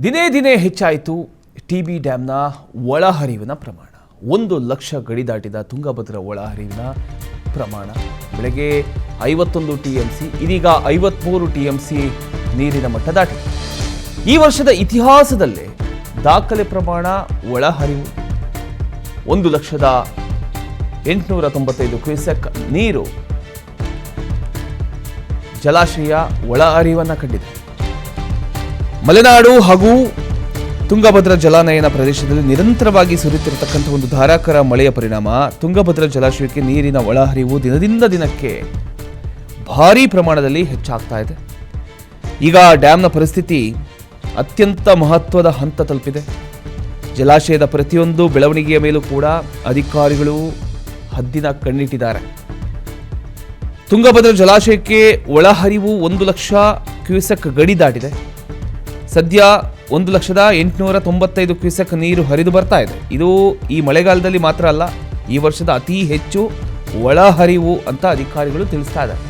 ದಿನೇ ದಿನೇ ಹೆಚ್ಚಾಯಿತು ಟಿಬಿ ಡ್ಯಾಮ್ನ ಒಳಹರಿವಿನ ಪ್ರಮಾಣ. 1 ಲಕ್ಷ ಗಡಿ ದಾಟಿದ ತುಂಗಭದ್ರಾ ಒಳಹರಿವಿನ ಪ್ರಮಾಣ ಬೆಳಗ್ಗೆ 51 TMC, ಇದೀಗ 53 TMC ನೀರಿನ ಮಟ್ಟ ದಾಟಿದೆ. ಈ ವರ್ಷದ ಇತಿಹಾಸದಲ್ಲೇ ದಾಖಲೆ ಪ್ರಮಾಣ ಒಳಹರಿವು 1,895 ಕ್ಯೂಸೆಕ್ ನೀರು ಜಲಾಶಯ ಒಳಹರಿವನ್ನು ಕಂಡಿದೆ. ಮಲೆನಾಡು ಹಾಗೂ ತುಂಗಭದ್ರಾ ಜಲಾನಯನ ಪ್ರದೇಶದಲ್ಲಿ ನಿರಂತರವಾಗಿ ಸುರಿಯುತ್ತಿರತಕ್ಕಂಥ ಒಂದು ಧಾರಾಕಾರ ಮಳೆಯ ಪರಿಣಾಮ ತುಂಗಭದ್ರಾ ಜಲಾಶಯಕ್ಕೆ ನೀರಿನ ಒಳಹರಿವು ದಿನದಿಂದ ದಿನಕ್ಕೆ ಭಾರೀ ಪ್ರಮಾಣದಲ್ಲಿ ಹೆಚ್ಚಾಗ್ತಾ ಇದೆ. ಈಗ ಡ್ಯಾಮ್ನ ಪರಿಸ್ಥಿತಿ ಅತ್ಯಂತ ಮಹತ್ವದ ಹಂತ ತಲುಪಿದೆ. ಜಲಾಶಯದ ಪ್ರತಿಯೊಂದು ಬೆಳವಣಿಗೆಯ ಮೇಲೂ ಕೂಡ ಅಧಿಕಾರಿಗಳು ಹದ್ದಿನ ಕಣ್ಣಿಟ್ಟಿದ್ದಾರೆ. ತುಂಗಭದ್ರಾ ಜಲಾಶಯಕ್ಕೆ ಒಳಹರಿವು 1 ಲಕ್ಷ ಕ್ಯೂಸೆಕ್ ಗಡಿ ದಾಟಿದೆ. ಸದ್ಯ 1,895 ಕ್ಯೂಸೆಕ್ ನೀರು ಹರಿದು ಬರ್ತಾ ಇದೆ. ಇದು ಈ ಮಳೆಗಾಲದಲ್ಲಿ ಮಾತ್ರ ಅಲ್ಲ, ಈ ವರ್ಷದ ಅತಿ ಹೆಚ್ಚು ಒಳಹರಿವು ಅಂತ ಅಧಿಕಾರಿಗಳು ತಿಳಿಸ್ತಾ ಇದ್ದಾರೆ.